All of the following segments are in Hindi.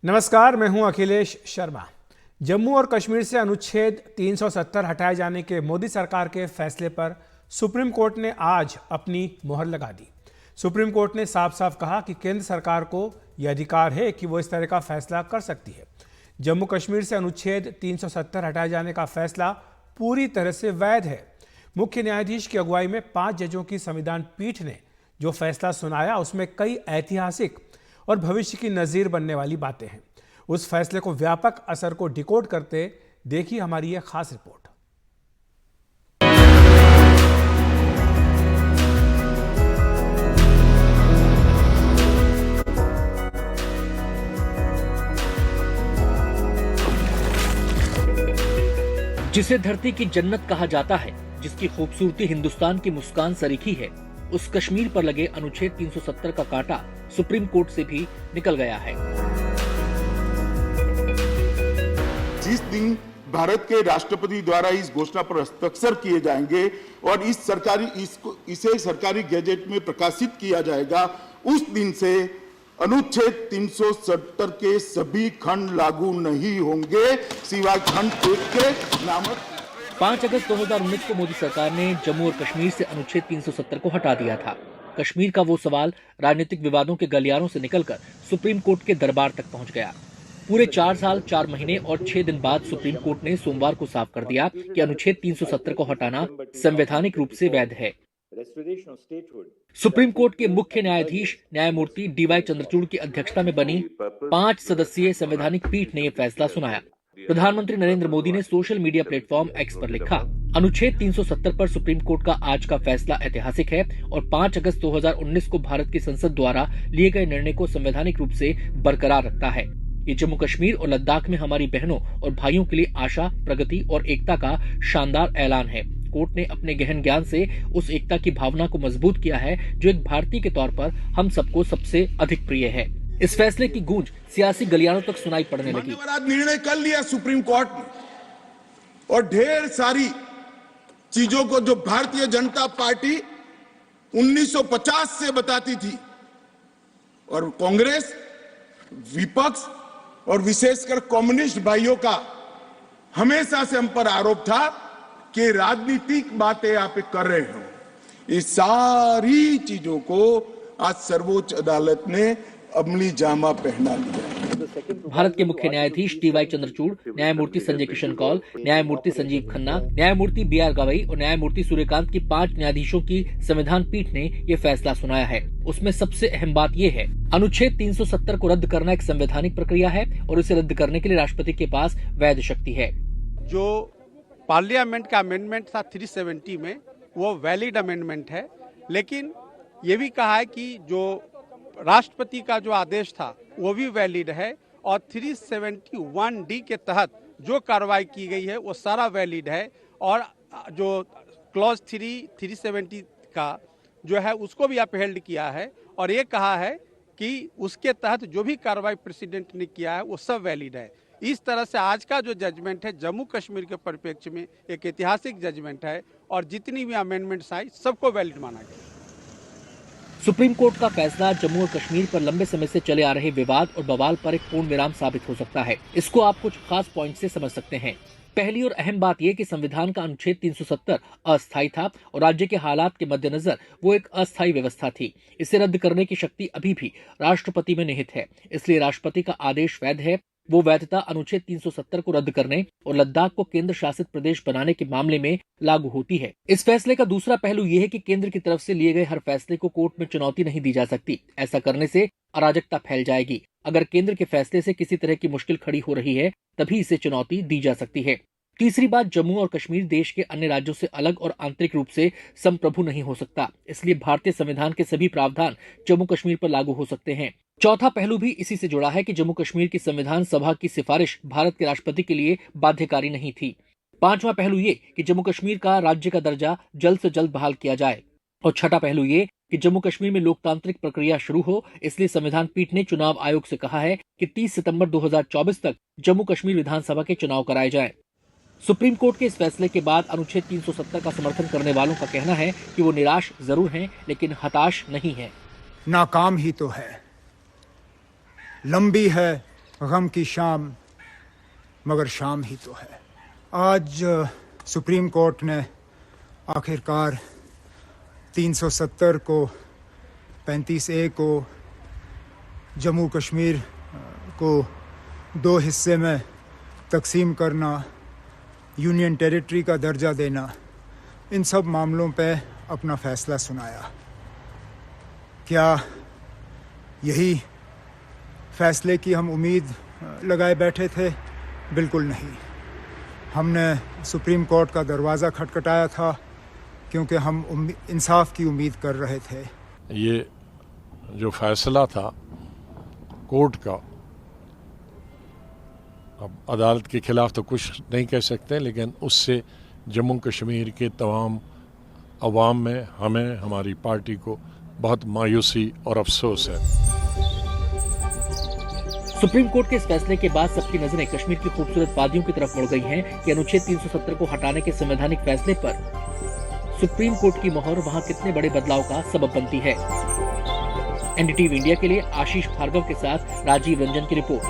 नमस्कार, मैं हूं अखिलेश शर्मा। जम्मू और कश्मीर से अनुच्छेद 370 हटाए जाने के मोदी सरकार के फैसले पर सुप्रीम कोर्ट ने आज अपनी मोहर लगा दी। सुप्रीम कोर्ट ने साफ साफ कहा कि केंद्र सरकार को यह अधिकार है कि वो इस तरह का फैसला कर सकती है। जम्मू कश्मीर से अनुच्छेद 370 हटाए जाने का फैसला पूरी तरह से वैध है। मुख्य न्यायाधीश की अगुवाई में 5 जजों की संविधान पीठ ने जो फैसला सुनाया उसमें कई ऐतिहासिक और भविष्य की नज़ीर बनने वाली बातें हैं। उस फैसले को व्यापक असर को डिकोड करते देखिए हमारी यह खास रिपोर्ट। जिसे धरती की जन्नत कहा जाता है, जिसकी खूबसूरती हिंदुस्तान की मुस्कान सरीखी है, उस कश्मीर पर लगे अनुच्छेद 370 का कांटा सुप्रीम कोर्ट से भी निकल गया है। जिस दिन भारत के राष्ट्रपति द्वारा इस घोषणा पर हस्ताक्षर किए जाएंगे और इसे सरकारी गैजेट में प्रकाशित किया जाएगा, उस दिन से अनुच्छेद 370 के सभी खंड लागू नहीं होंगे सिवाय खंड 1 के नामक। 5 अगस्त 2019 को मोदी सरकार ने जम्मू और कश्मीर से अनुच्छेद 370 को हटा दिया था। कश्मीर का वो सवाल राजनीतिक विवादों के गलियारों से निकलकर सुप्रीम कोर्ट के दरबार तक पहुंच गया। पूरे 4 साल 4 महीने और 6 दिन बाद सुप्रीम कोर्ट ने सोमवार को साफ कर दिया कि अनुच्छेद 370 को हटाना संवैधानिक रूप से वैध है। सुप्रीम कोर्ट के मुख्य न्यायाधीश न्यायमूर्ति डीवाई चंद्रचूड़ की अध्यक्षता में बनी 5 सदस्यीय संवैधानिक पीठ ने यह फैसला सुनाया। प्रधानमंत्री नरेंद्र मोदी ने सोशल मीडिया प्लेटफॉर्म एक्स पर लिखा, अनुच्छेद 370 पर सुप्रीम कोर्ट का आज का फैसला ऐतिहासिक है और 5 अगस्त 2019 को भारत की संसद द्वारा लिए गए निर्णय को संवैधानिक रूप से बरकरार रखता है। ये जम्मू कश्मीर और लद्दाख में हमारी बहनों और भाइयों के लिए आशा, प्रगति और एकता का शानदार ऐलान है। कोर्ट ने अपने गहन ज्ञान से उस एकता की भावना को मजबूत किया है जो एक भारतीय के तौर पर हम सबको सबसे अधिक प्रिय है। इस फैसले की गूंज सियासी गलियारों तक सुनाई पड़ने लगी। निर्णय कर लिया सुप्रीम कोर्ट ने और ढेर सारी चीजों को जो भारतीय जनता पार्टी 1950 से बताती थी और कांग्रेस, विपक्ष और विशेषकर कम्युनिस्ट भाइयों का हमेशा से हम पर आरोप था कि राजनीतिक बातें आप कर रहे हो, ये सारी चीजों को आज सर्वोच्च अदालत ने अमली जामा पहना लिया। भारत के मुख्य न्यायाधीश डीवाई चंद्रचूड़, न्यायमूर्ति संजय किशन कौल, न्यायमूर्ति संजीव खन्ना, न्यायमूर्ति बीआर गवई और न्यायमूर्ति सूर्यकांत की 5 न्यायाधीशों की संविधान पीठ ने ये फैसला सुनाया है। उसमें सबसे अहम बात यह है, अनुच्छेद 370 को रद्द करना एक संवैधानिक प्रक्रिया है और इसे रद्द करने के लिए राष्ट्रपति के पास वैध शक्ति है। जो पार्लियामेंट का अमेंडमेंट था 370 में, वो वैलिड अमेंडमेंट है, लेकिन ये भी कहा है कि जो राष्ट्रपति का जो आदेश था वो भी वैलिड है और 371D के तहत जो कार्रवाई की गई है वो सारा वैलिड है और जो क्लॉज 370 का जो है उसको भी अपहेल्ड किया है और ये कहा है कि उसके तहत जो भी कार्रवाई प्रेसिडेंट ने किया है वो सब वैलिड है। इस तरह से आज का जो जजमेंट है जम्मू कश्मीर के परिप्रेक्ष्य में एक ऐतिहासिक जजमेंट है और जितनी भी अमेंडमेंट्स आई सबको वैलिड माना गया। सुप्रीम कोर्ट का फैसला जम्मू और कश्मीर पर लंबे समय से चले आ रहे विवाद और बवाल पर एक पूर्ण विराम साबित हो सकता है। इसको आप कुछ खास पॉइंट से समझ सकते हैं। पहली और अहम बात यह कि संविधान का अनुच्छेद 370 अस्थायी था और राज्य के हालात के मद्देनजर वो एक अस्थायी व्यवस्था थी। इसे रद्द करने की शक्ति अभी भी राष्ट्रपति में निहित है, इसलिए राष्ट्रपति का आदेश वैध है। वो वैधता अनुच्छेद 370 को रद्द करने और लद्दाख को केंद्र शासित प्रदेश बनाने के मामले में लागू होती है। इस फैसले का दूसरा पहलू यह है कि केंद्र की तरफ से लिए गए हर फैसले को कोर्ट में चुनौती नहीं दी जा सकती। ऐसा करने से अराजकता फैल जाएगी। अगर केंद्र के फैसले से किसी तरह की मुश्किल खड़ी हो रही है तभी इसे चुनौती दी जा सकती है। तीसरी बात, जम्मू और कश्मीर देश के अन्य राज्यों से अलग और आंतरिक रूप से संप्रभु नहीं हो सकता, इसलिए भारतीय संविधान के सभी प्रावधान जम्मू कश्मीर पर लागू हो सकते हैं। चौथा पहलू भी इसी से जुड़ा है कि जम्मू कश्मीर की संविधान सभा की सिफारिश भारत के राष्ट्रपति के लिए बाध्यकारी नहीं थी। पांचवा पहलू ये कि जम्मू कश्मीर का राज्य का दर्जा जल्द से जल्द बहाल किया जाए और छठा पहलू ये कि जम्मू कश्मीर में लोकतांत्रिक प्रक्रिया शुरू हो, इसलिए संविधान पीठ ने चुनाव आयोग से कहा है कि 30 सितंबर 2024 तक जम्मू कश्मीर विधानसभा के चुनाव कराए जाएं। सुप्रीम कोर्ट के इस फैसले के बाद अनुच्छेद 370 का समर्थन करने वालों का कहना है कि वो निराश जरूर हैं लेकिन हताश नहीं है। नाकाम ही तो है, लंबी है, गम की शाम मगर शाम ही तो है। आज सुप्रीम कोर्ट ने आखिरकार 370 को 35A को जम्मू कश्मीर को 2 हिस्से में तकसीम करना, यूनियन टेरिटरी का दर्जा देना, इन सब मामलों पे अपना फैसला सुनाया। क्या यही फैसले की हम उम्मीद लगाए बैठे थे? बिल्कुल नहीं। हमने सुप्रीम कोर्ट का दरवाज़ा खटखटाया था क्योंकि हम इंसाफ की उम्मीद कर रहे थे। ये जो फैसला था कोर्ट का, अब अदालत के खिलाफ तो कुछ नहीं कह सकते, लेकिन उससे जम्मू कश्मीर के तमाम अवाम में, हमें, हमारी पार्टी को बहुत मायूसी और अफसोस है। सुप्रीम कोर्ट के इस फैसले के बाद सबकी नजरें कश्मीर की खूबसूरत वादियों की तरफ मुड़ गई हैं कि अनुच्छेद 370 को हटाने के संवैधानिक फैसले पर सुप्रीम कोर्ट की मोहर वहां कितने बड़े बदलाव का सबब बनती है। एनडीटीवी इंडिया के लिए आशीष भार्गव के साथ राजीव रंजन की रिपोर्ट।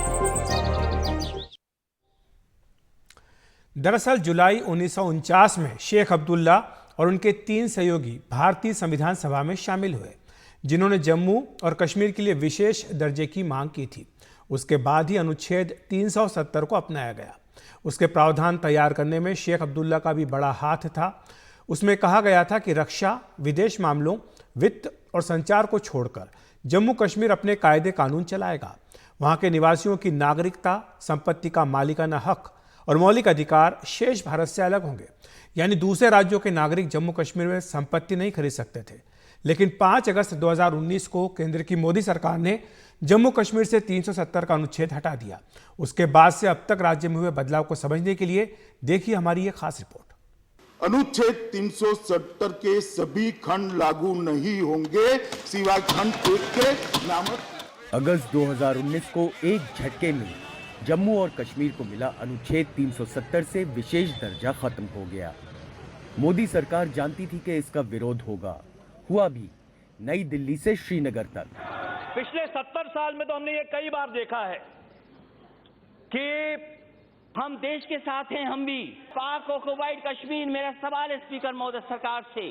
दरअसल जुलाई 1949 में शेख अब्दुल्ला और उनके 3 सहयोगी भारतीय संविधान सभा में शामिल हुए, जिन्होंने जम्मू और कश्मीर के लिए विशेष दर्जे की मांग की थी। उसके बाद ही अनुच्छेद 370 को अपनाया गया। उसके प्रावधान तैयार करने में शेख अब्दुल्ला का भी बड़ा हाथ था। उसमें कहा गया था कि रक्षा, विदेश मामलों, वित्त और संचार को छोड़कर जम्मू कश्मीर अपने कायदे कानून चलाएगा। वहां के निवासियों की नागरिकता, संपत्ति का मालिकाना हक और मौलिक अधिकार शेष भारत से अलग होंगे, यानी दूसरे राज्यों के नागरिक जम्मू कश्मीर में संपत्ति नहीं खरीद सकते थे। लेकिन 5 अगस्त 2019 को केंद्र की मोदी सरकार ने जम्मू कश्मीर से 370 का अनुच्छेद हटा दिया। उसके बाद से अब तक राज्य में हुए बदलाव को समझने के लिए देखिए हमारी ये खास रिपोर्ट। अनुच्छेद 370 के सभी खंड लागू नहीं होंगे सिवाय खंड 1 के नामक। अगस्त 2019 को एक झटके में जम्मू और कश्मीर को मिला अनुच्छेद 370 से विशेष दर्जा खत्म हो गया। मोदी सरकार जानती थी कि इसका विरोध होगा। हुआ भी, नई दिल्ली से श्रीनगर तक। पिछले 70 साल में तो हमने ये कई बार देखा है कि हम देश के साथ हैं। हम भी पाक ऑक्युपाइड कश्मीर, मेरा सवाल है स्पीकर महोदय सरकार से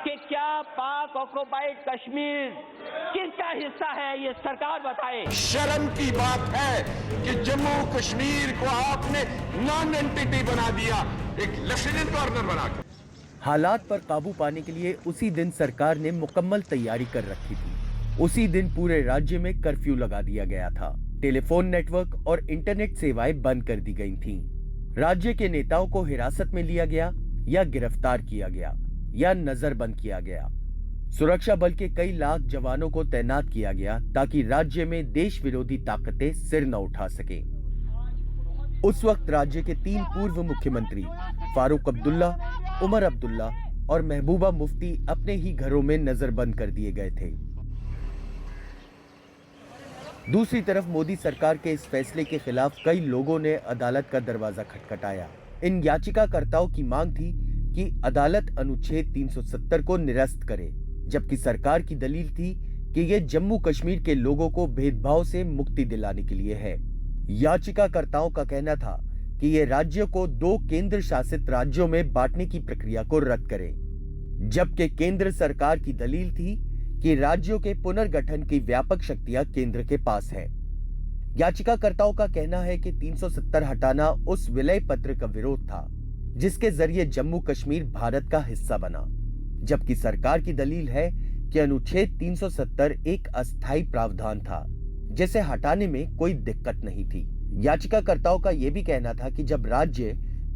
कि क्या पाक ऑक्युपाइड कश्मीर किसका हिस्सा है, ये सरकार बताए। शर्म की बात है कि जम्मू कश्मीर को आपने नॉन एंटिटी बना दिया, एक लेफ्टिनेंट गवर्नर बनाकर। हालात पर काबू पाने के लिए उसी दिन सरकार ने मुकम्मल तैयारी कर रखी थी। उसी दिन पूरे राज्य में कर्फ्यू लगा दिया गया था। टेलीफोन नेटवर्क और इंटरनेट सेवाएं बंद कर दी गई थीं। राज्य के नेताओं को हिरासत में लिया गया या गिरफ्तार किया गया या नजरबंद किया गया। सुरक्षा बल के कई लाख जवानों को तैनात किया गया ताकि राज्य में देश विरोधी ताकतें सिर न उठा सकें। उस वक्त राज्य के 3 पूर्व मुख्यमंत्री फारूक अब्दुल्ला, उमर अब्दुल्ला और महबूबा मुफ्ती अपने ही घरों में नजरबंद कर दिए गए थे। दूसरी तरफ मोदी सरकार के इस फैसले के खिलाफ कई लोगों ने अदालत का दरवाजा खटखटाया। इन याचिकाकर्ताओं की मांग थी कि अदालत अनुच्छेद 370 को निरस्त करे, जबकि सरकार की दलील थी कि यह जम्मू कश्मीर के लोगों को भेदभाव से मुक्ति दिलाने के लिए है। याचिकाकर्ताओं का कहना था कि यह राज्य को 2 केंद्र शासित राज्यों में बांटने की प्रक्रिया को रद्द करे, जबकि केंद्र सरकार की दलील थी कि राज्यों के पुनर्गठन की व्यापक शक्तियां केंद्र के पास है। याचिकाकर्ताओं का कहना है कि 370 हटाना उस विलय पत्र का विरोध था जिसके जरिए जम्मू कश्मीर भारत का हिस्सा बना, जबकि सरकार की दलील है कि अनुच्छेद 370 एक अस्थायी प्रावधान था जिसे हटाने में कोई दिक्कत नहीं थी। याचिकाकर्ताओं का यह भी कहना था कि जब राज्य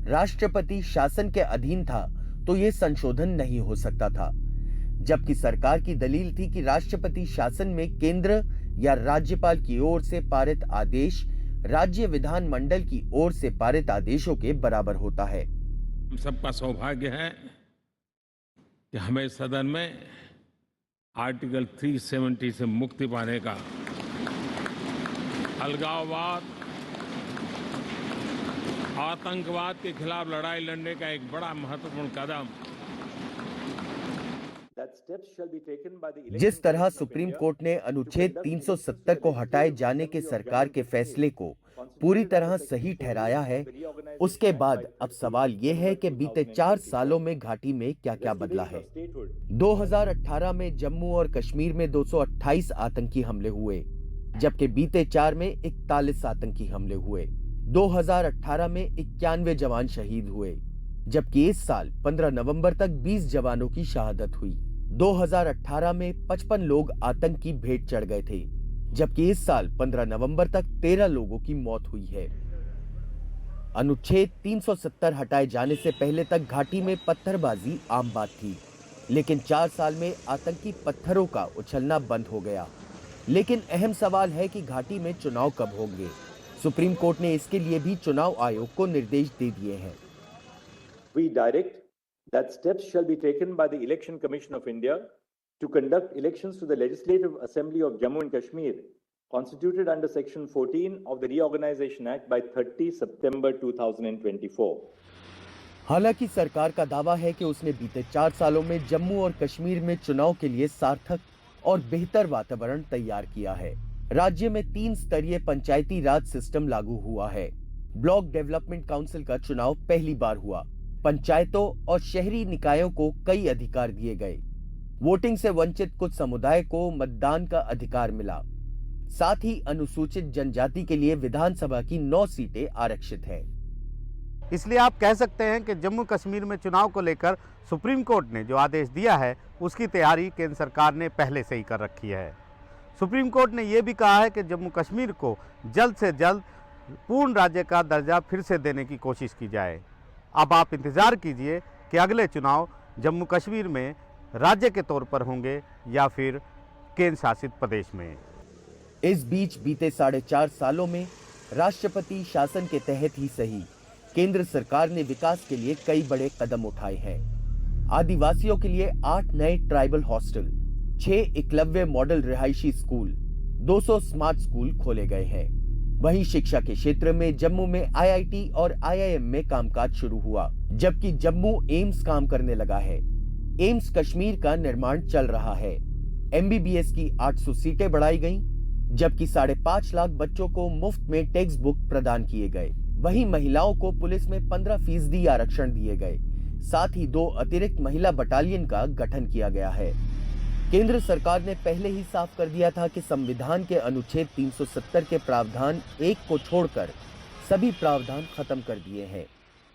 राष्ट्रपति शासन के अधीन था तो यह संशोधन नहीं हो सकता था, जबकि सरकार की दलील थी कि राष्ट्रपति शासन में केंद्र या राज्यपाल की ओर से पारित आदेश राज्य विधानमंडल की ओर से पारित आदेशों के बराबर होता है। हम सबका सौभाग्य है कि हमें सदन में आर्टिकल 370 से मुक्ति पाने का, अलगाववाद, आतंकवाद के खिलाफ लड़ाई लड़ने का एक बड़ा महत्वपूर्ण कदम जिस तरह सुप्रीम कोर्ट ने अनुच्छेद 370 को हटाए जाने के सरकार के फैसले को पूरी तरह सही ठहराया है, उसके बाद अब सवाल यह है कि बीते 4 सालों में घाटी में क्या-क्या बदला है। 2018 में जम्मू और कश्मीर में 228 आतंकी हमले हुए, जबकि बीते 4 में 41 आतंकी हमले हुए। 2018 में 91 जवान शहीद हुए, जबकि इस साल 15 नवंबर तक 20 जवानों की शहादत हुई। 2018 में 55 लोग आतंक की भेंट चढ़ गए थे, जबकि इस साल 15 नवंबर तक 13 लोगों की मौत हुई है। अनुच्छेद 370 हटाए जाने से पहले तक घाटी में पत्थरबाजी आम बात थी, लेकिन 4 साल में आतंकी पत्थरों का उछलना बंद हो गया। लेकिन अहम सवाल है कि घाटी में चुनाव कब होंगे। सुप्रीम कोर्ट ने इसके लिए भी चुनाव आयोग को निर्देश दे दिए हैं। We direct that steps shall be taken by the Election Commission of India to conduct elections to the Legislative Assembly of Jammu and Kashmir, constituted under Section 14 of the Reorganization Act by 30 September 2024. हालांकि सरकार का दावा है कि उसने बीते 4 सालों में जम्मू और कश्मीर में चुनाव के लिए सार्थक और बेहतर वातावरण तैयार किया है। राज्य में 3 स्तरीय पंचायती राज सिस्टम लागू हुआ है। ब्लॉक डेवलपमेंट काउंसिल का चुनाव पहली बार हुआ। पंचायतों और शहरी निकायों को कई अधिकार दिए गए। वोटिंग से वंचित कुछ समुदाय को मतदान का अधिकार मिला। साथ ही अनुसूचित जनजाति के लिए विधानसभा की 9 सीटें आरक्षित हैं। इसलिए आप कह सकते हैं कि जम्मू कश्मीर में चुनाव को लेकर सुप्रीम कोर्ट ने जो आदेश दिया है उसकी तैयारी केंद्र सरकार ने पहले से ही कर रखी है। सुप्रीम कोर्ट ने यह भी कहा है कि जम्मू कश्मीर को जल्द से जल्द पूर्ण राज्य का दर्जा फिर से देने की कोशिश की जाए। अब आप इंतज़ार कीजिए कि अगले चुनाव जम्मू कश्मीर में राज्य के तौर पर होंगे या फिर केंद्र शासित प्रदेश में। इस बीच बीते 4.5 सालों में राष्ट्रपति शासन के तहत ही सही, केंद्र सरकार ने विकास के लिए कई बड़े कदम उठाए हैं। आदिवासियों के लिए 8 नए ट्राइबल हॉस्टल, 6 एकलव्य मॉडल रिहायशी स्कूल, 200 स्मार्ट स्कूल खोले गए हैं। वहीं शिक्षा के क्षेत्र में जम्मू में IIT और IIM में कामकाज शुरू हुआ, जबकि जम्मू एम्स काम करने लगा है। एम्स कश्मीर का निर्माण चल रहा है। MBBS की 800 सीटें बढ़ाई गईं, जबकि 5.5 लाख बच्चों को मुफ्त में टेक्स्ट बुक प्रदान किए गए। वहीं महिलाओं को पुलिस में 15% आरक्षण दिए गए। साथ ही 2 अतिरिक्त महिला बटालियन का गठन किया गया है। केंद्र सरकार ने पहले ही साफ कर दिया था कि संविधान के अनुच्छेद 370 के प्रावधान 1 को छोड़कर सभी प्रावधान खत्म कर दिए हैं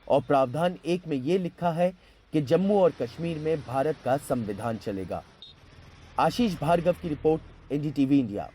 और प्रावधान 1 में ये लिखा है कि जम्मू और कश्मीर में भारत का संविधान चलेगा। आशीष भार्गव की रिपोर्ट, NDTV इंडिया।